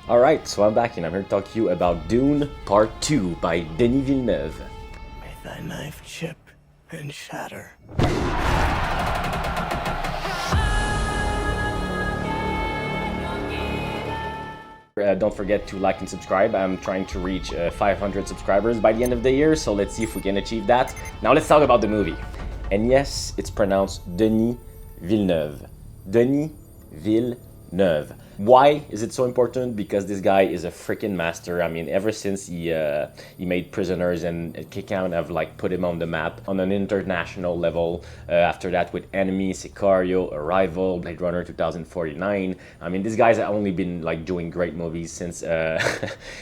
Alright, so I'm back and I'm here to talk to you about Dune Part 2 by Denis Villeneuve. May thy knife chip and shatter. Don't forget to like and subscribe. I'm trying to reach 500 subscribers by the end of the year, so let's see if we can achieve that. Now let's talk about the movie. And yes, it's pronounced Denis Villeneuve. Denis Villeneuve. Why is it so important? Because this guy is a freaking master. I mean, ever since he made Prisoners and kind of like put him on the map on an international level. After that with Enemy, Sicario, Arrival, Blade Runner 2049. I mean, this guy's only been like doing great movies since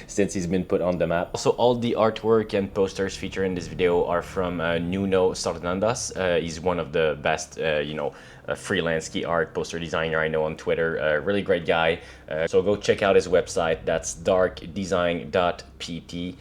since he's been put on the map. Also, all the artwork and posters featured in this video are from Nuno Sardandas. He's one of the best, freelance key art poster designer I know on Twitter. Really great guy. So go check out his website. That's darkdesign.pt.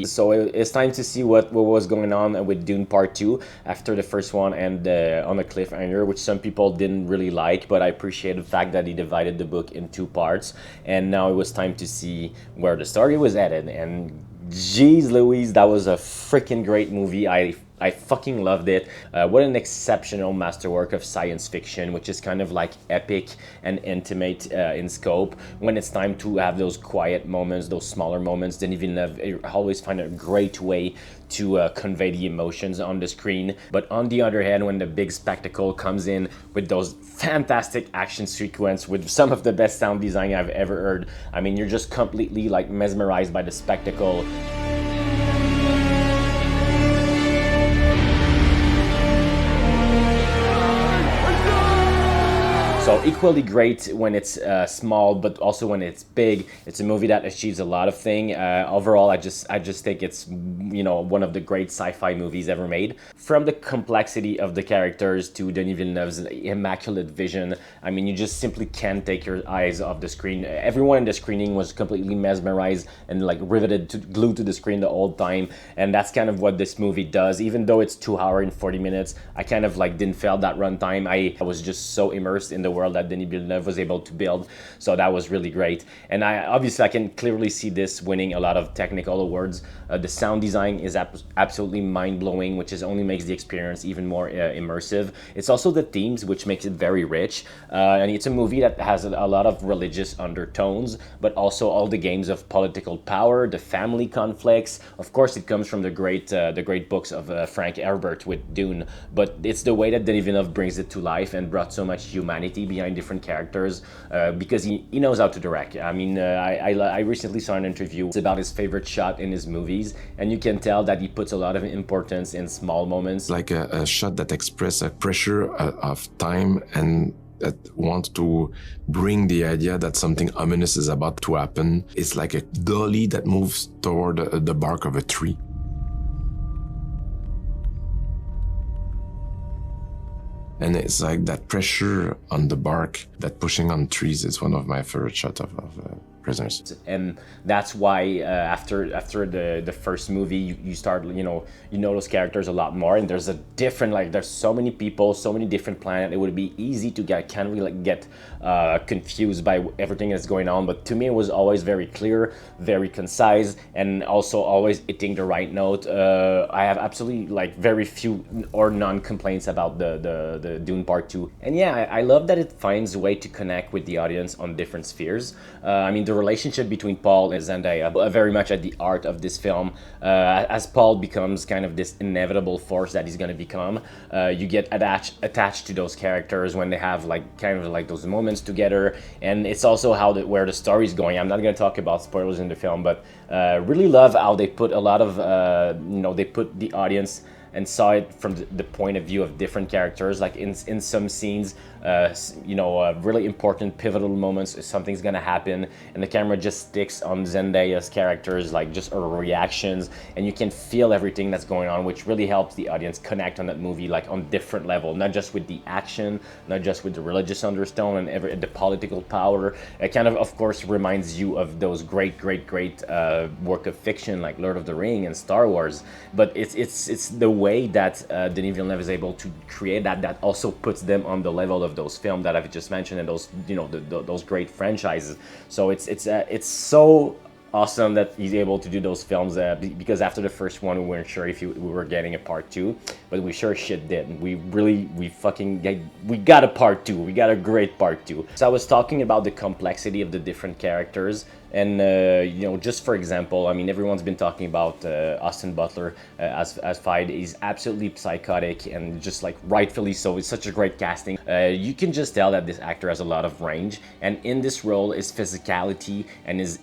So it's time to see what was going on with Dune Part 2 after the first one and on a cliffhanger, which some people didn't really like, but I appreciate the fact that he divided the book in two parts. And now it was time to see where the story was headed. And jeez Louise, that was a freaking great movie. I fucking loved it. What an exceptional masterwork of science fiction, which is kind of like epic and intimate in scope. When it's time to have those quiet moments, those smaller moments, Denis Villeneuve always find a great way to convey the emotions on the screen. But on the other hand, when the big spectacle comes in with those fantastic action sequence with some of the best sound design I've ever heard, I mean, you're just completely like mesmerized by the spectacle. So equally great when it's small, but also when it's big. It's a movie that achieves a lot of things. Overall, I just think it's one of the great sci-fi movies ever made. From the complexity of the characters to Denis Villeneuve's immaculate vision, I mean, you just simply can't take your eyes off the screen. Everyone in the screening was completely mesmerized and like riveted, glued to the screen the whole time. And that's kind of what this movie does. Even though it's 2 hours and 40 minutes, I kind of like didn't feel that runtime. I was just so immersed in the world that Denis Villeneuve was able to build, so that was really great. And I can clearly see this winning a lot of technical awards. The sound design is absolutely mind-blowing, which only makes the experience even more immersive. It's also the themes, which makes it very rich, and it's a movie that has a lot of religious undertones, but also all the games of political power, the family conflicts. Of course, it comes from the great books of Frank Herbert with Dune, but it's the way that Denis Villeneuve brings it to life and brought so much humanity behind different characters, because he knows how to direct. I mean, I recently saw an interview about his favorite shot in his movies, and you can tell that he puts a lot of importance in small moments. Like a shot that expresses a pressure of time and that wants to bring the idea that something ominous is about to happen. It's like a dolly that moves toward the bark of a tree. And it's like that pressure on the bark, that pushing on trees is one of my favorite shots of Prisoners. And that's why after the first movie, you start, you know those characters a lot more, and there's there's so many people, so many different planets. It would be easy to get confused by everything that's going on, but to me it was always very clear, very concise, and also always hitting the right note. I have absolutely very few or none complaints about the Dune Part 2. And yeah, I love that it finds a way to connect with the audience on different spheres. I mean, the relationship between Paul and Zendaya very much at the heart of this film. As Paul becomes kind of this inevitable force that he's going to become, you get attached to those characters when they have those moments together. And it's also where the story's going. I'm not going to talk about spoilers in the film, but really love how they put a lot of they put the audience and saw it from the point of view of different characters. Like in some scenes, really important pivotal moments, something's gonna happen, and the camera just sticks on Zendaya's characters, like just her reactions, and you can feel everything that's going on, which really helps the audience connect on that movie, like on different level, not just with the action, not just with the religious undertone and the political power. It kind of course, reminds you of those great work of fiction like Lord of the Rings and Star Wars. But it's the way that Denis Villeneuve is able to create that also puts them on the level of those films that I've just mentioned and those, you know, those great franchises. So it's so awesome that he's able to do those films because after the first one we weren't sure if we were getting a part 2, but we sure shit did. We got a part 2. We got a great part 2. So I was talking about the complexity of the different characters, and you know, just for example, I mean, everyone's been talking about Austin Butler as Feyd. He's absolutely psychotic, and just like rightfully so. It's such a great casting. You can just tell that this actor has a lot of range, and in this role, his physicality and his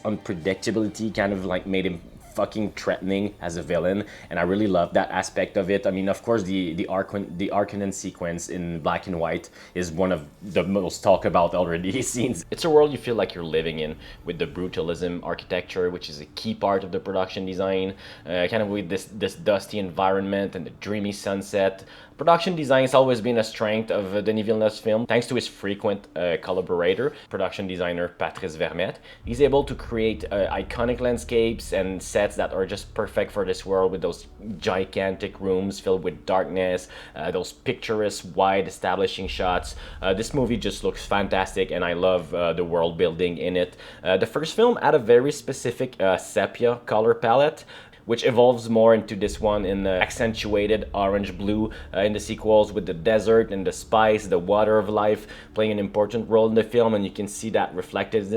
unpredictability kind of like made him fucking threatening as a villain, and I really love that aspect of it. I mean, of course, the Harkonnen sequence in black and white is one of the most talked about already scenes. It's a world you feel like you're living in, with the brutalism architecture, which is a key part of the production design, kind of with this dusty environment and the dreamy sunset. Production design has always been a strength of Denis Villeneuve's film, thanks to his frequent collaborator, production designer Patrice Vermette. He's able to create iconic landscapes and sets that are just perfect for this world, with those gigantic rooms filled with darkness, those picturesque, wide establishing shots. This movie just looks fantastic, and I love the world building in it. The first film had a very specific sepia color palette, which evolves more into this one in the accentuated orange-blue in the sequels, with the desert and the spice, the water of life playing an important role in the film, and you can see that reflected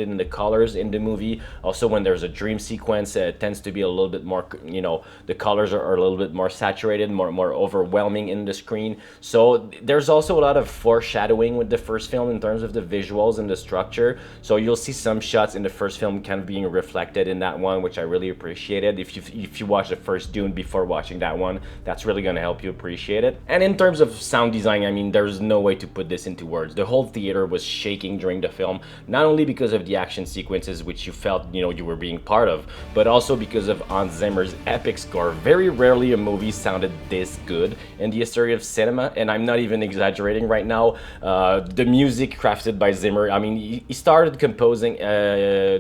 in the colors in the movie. Also, when there's a dream sequence, it tends to be a little bit more, you know, the colors are a little bit more saturated, more overwhelming in the screen. So there's also a lot of foreshadowing with the first film in terms of the visuals and the structure. So you'll see some shots in the first film kind of being reflected in that one, which I really appreciated. If you watch the first Dune before watching that one, that's really going to help you appreciate it. And in terms of sound design, I mean, there's no way to put this into words. The whole theater was shaking during the film, not only because of the action sequences, which you felt, you know, you were being part of, but also because of Hans Zimmer's epic score. Very rarely a movie sounded this good in the history of cinema, and I'm not even exaggerating right now. The music crafted by Zimmer, I mean, he started composing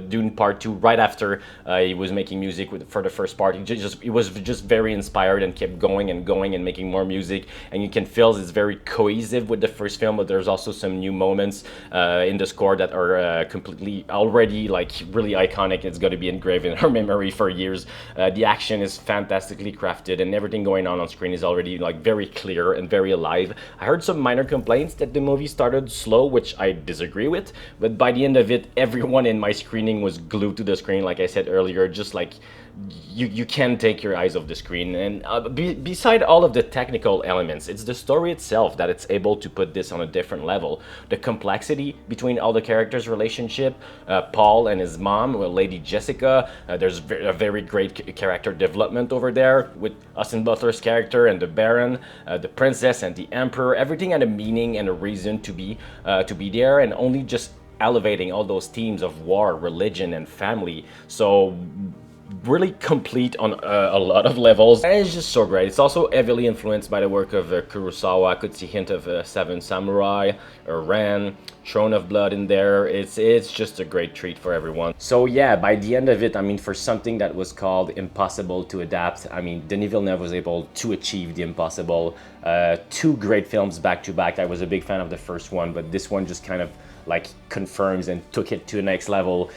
Dune Part Two right after he was making music for the first part. He was just very inspired and kept going and making more music, and you can feel it's very cohesive with the first film, but there's also some new moments in the score that are completely already like really iconic. It's going to be engraved in our memory for years. The action is fantastically crafted, and everything going on screen is already like very clear and very alive. I heard some minor complaints that the movie started slow, which I disagree with, but by the end of it, everyone in my screening was glued to the screen, like I said earlier. Just like you can't take your eyes off the screen. And beside all of the technical elements, it's the story itself that it's able to put this on a different level. The complexity between all the characters' relationship, Paul and his mom, Lady Jessica, there's a very great character development over there with Austin Butler's character and the Baron, the princess and the emperor. Everything had a meaning and a reason to be there, and only just elevating all those themes of war, religion, and family. So really complete on a lot of levels, and it's just so great. It's also heavily influenced by the work of Kurosawa. I could see hint of Seven Samurai, Ran, Throne of Blood in there. It's just a great treat for everyone. So yeah, by the end of it, I mean, for something that was called impossible to adapt, I mean, Denis Villeneuve was able to achieve the impossible. Two great films back to back. I was a big fan of the first one, but this one just kind of like confirms and took it to the next level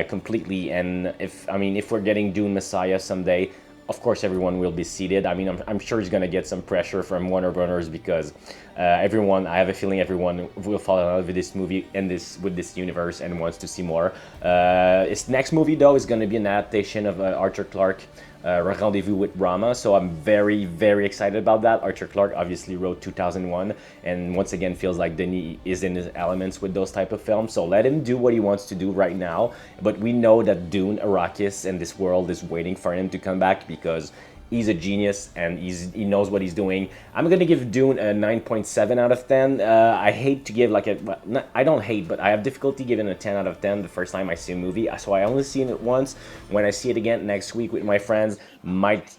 completely. And if we're getting Dune Messiah someday, of course everyone will be seated. I mean, I'm sure he's gonna get some pressure from Warner Brothers, because I have a feeling everyone will fall in love with this movie and with this universe and wants to see more. His next movie though is gonna be an adaptation of Arthur Clarke, Rendezvous with Rama, so I'm very, very excited about that. Arthur Clarke obviously wrote 2001, and once again feels like Denis is in his elements with those type of films, so let him do what he wants to do right now. But we know that Dune, Arrakis, and this world is waiting for him to come back, because he's a genius and he knows what he's doing. I'm gonna give Dune a 9.7 out of 10. I hate to give I don't hate, but I have difficulty giving a 10 out of 10 the first time I see a movie. So I only seen it once. When I see it again next week with my friends, might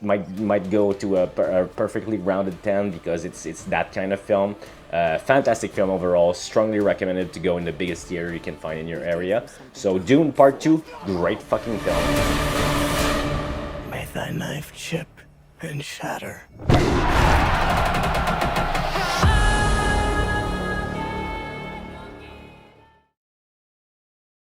go to a perfectly rounded 10, because it's that kind of film. Fantastic film overall. Strongly recommended to go in the biggest theater you can find in your area. So Dune Part 2, great fucking film. May thy knife chip and shatter.